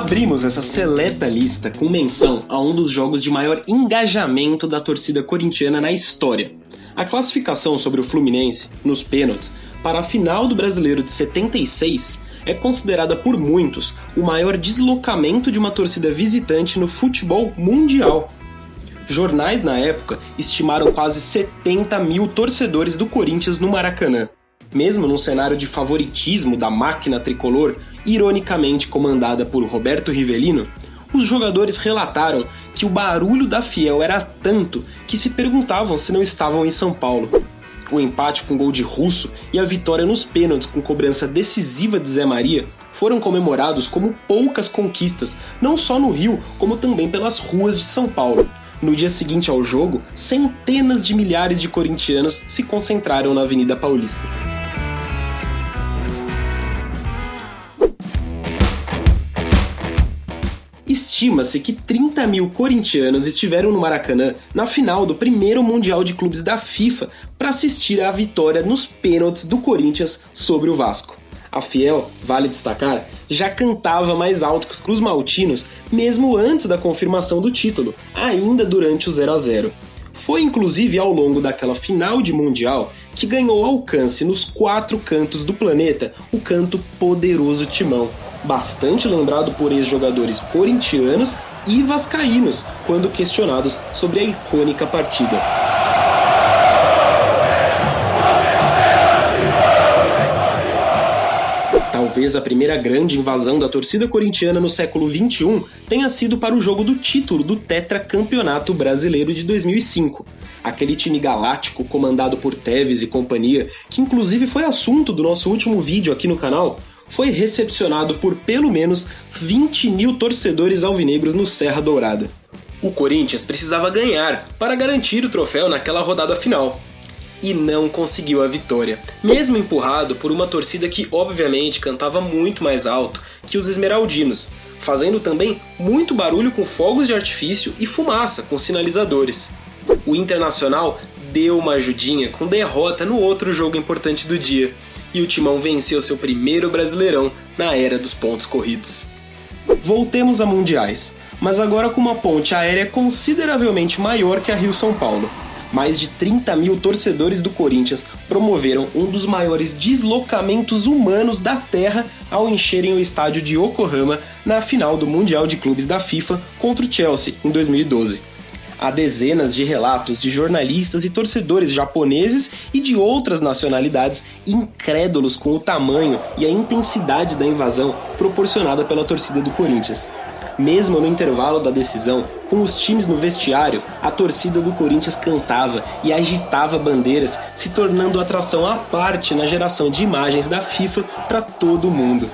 Abrimos essa seleta lista com menção a um dos jogos de maior engajamento da torcida corintiana na história. A classificação sobre o Fluminense, nos pênaltis, para a final do Brasileiro de 76 é considerada por muitos o maior deslocamento de uma torcida visitante no futebol mundial. Jornais na época estimaram quase 70 mil torcedores do Corinthians no Maracanã. Mesmo num cenário de favoritismo da máquina tricolor, ironicamente comandada por Roberto Rivelino, os jogadores relataram que o barulho da Fiel era tanto que se perguntavam se não estavam em São Paulo. O empate com gol de Russo e a vitória nos pênaltis com cobrança decisiva de Zé Maria foram comemorados como poucas conquistas, não só no Rio, como também pelas ruas de São Paulo. No dia seguinte ao jogo, centenas de milhares de corintianos se concentraram na Avenida Paulista. Estima-se que 30 mil corintianos estiveram no Maracanã na final do primeiro Mundial de Clubes da FIFA para assistir à vitória nos pênaltis do Corinthians sobre o Vasco. A Fiel, vale destacar, já cantava mais alto que os cruzmaltinos mesmo antes da confirmação do título, ainda durante o 0-0. Foi inclusive ao longo daquela final de Mundial que ganhou alcance nos 4 cantos do planeta o canto Poderoso Timão, bastante lembrado por ex-jogadores corintianos e vascaínos quando questionados sobre a icônica partida. Talvez a primeira grande invasão da torcida corintiana no século XXI tenha sido para o jogo do título do Tetracampeonato Brasileiro de 2005. Aquele time galáctico comandado por Tevez e companhia, que inclusive foi assunto do nosso último vídeo aqui no canal, foi recepcionado por pelo menos 20 mil torcedores alvinegros no Serra Dourada. O Corinthians precisava ganhar para garantir o troféu naquela rodada final. E não conseguiu a vitória, mesmo empurrado por uma torcida que obviamente cantava muito mais alto que os esmeraldinos, fazendo também muito barulho com fogos de artifício e fumaça com sinalizadores. O Internacional deu uma ajudinha com derrota no outro jogo importante do dia, e o Timão venceu seu primeiro Brasileirão na era dos pontos corridos. Voltemos a mundiais, mas agora com uma ponte aérea consideravelmente maior que a Rio-São Paulo. Mais de 30 mil torcedores do Corinthians promoveram um dos maiores deslocamentos humanos da Terra ao encherem o estádio de Yokohama na final do Mundial de Clubes da FIFA contra o Chelsea em 2012. Há dezenas de relatos de jornalistas e torcedores japoneses e de outras nacionalidades incrédulos com o tamanho e a intensidade da invasão proporcionada pela torcida do Corinthians. Mesmo no intervalo da decisão, com os times no vestiário, a torcida do Corinthians cantava e agitava bandeiras, se tornando atração à parte na geração de imagens da FIFA para todo mundo.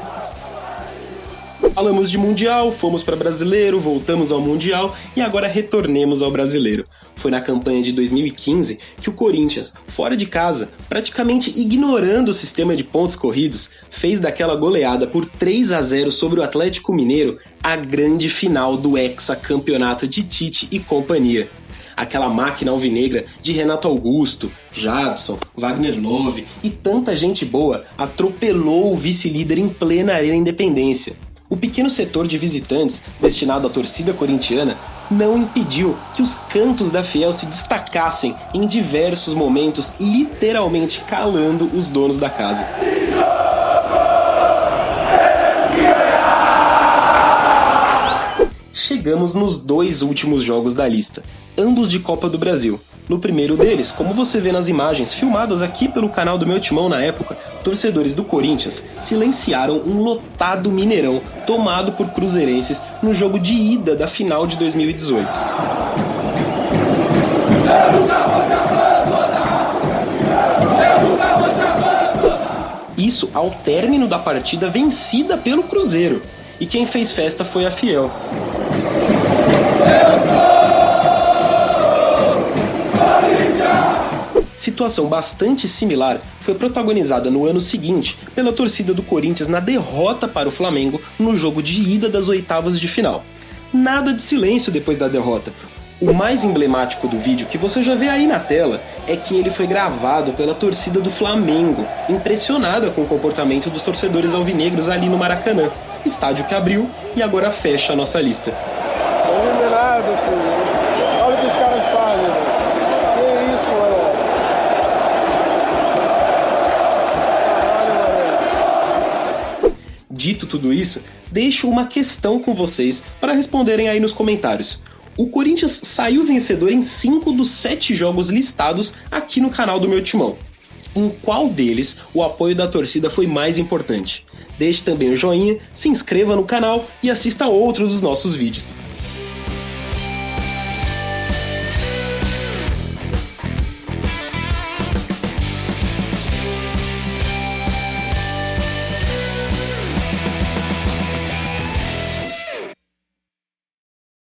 Falamos de Mundial, fomos para Brasileiro, voltamos ao Mundial e agora retornemos ao Brasileiro. Foi na campanha de 2015 que o Corinthians, fora de casa, praticamente ignorando o sistema de pontos corridos, fez daquela goleada por 3-0 sobre o Atlético Mineiro a grande final do hexacampeonato de Tite e companhia. Aquela máquina alvinegra de Renato Augusto, Jadson, Wagner Love e tanta gente boa atropelou o vice-líder em plena Arena Independência. O pequeno setor de visitantes, destinado à torcida corintiana, não impediu que os cantos da Fiel se destacassem em diversos momentos, literalmente calando os donos da casa. Chegamos nos 2 últimos jogos da lista, ambos de Copa do Brasil. No primeiro deles, como você vê nas imagens filmadas aqui pelo canal do meu Timão na época, torcedores do Corinthians silenciaram um lotado Mineirão tomado por cruzeirenses no jogo de ida da final de 2018. Isso ao término da partida vencida pelo Cruzeiro, e quem fez festa foi a Fiel. Situação bastante similar foi protagonizada no ano seguinte pela torcida do Corinthians na derrota para o Flamengo no jogo de ida das oitavas de final. Nada de silêncio depois da derrota. O mais emblemático do vídeo, que você já vê aí na tela, é que ele foi gravado pela torcida do Flamengo, impressionada com o comportamento dos torcedores alvinegros ali no Maracanã. estádio que abriu e agora fecha a nossa lista. Eliminado, filho. Olha o que os caras fazem, velho. Que isso, mano. Caralho, mano. Dito tudo isso, deixo uma questão com vocês para responderem aí nos comentários. O Corinthians saiu vencedor em 5 dos 7 jogos listados aqui no canal do Meu Timão. Em qual deles o apoio da torcida foi mais importante? Deixe também o joinha, se inscreva no canal e assista a outro dos nossos vídeos.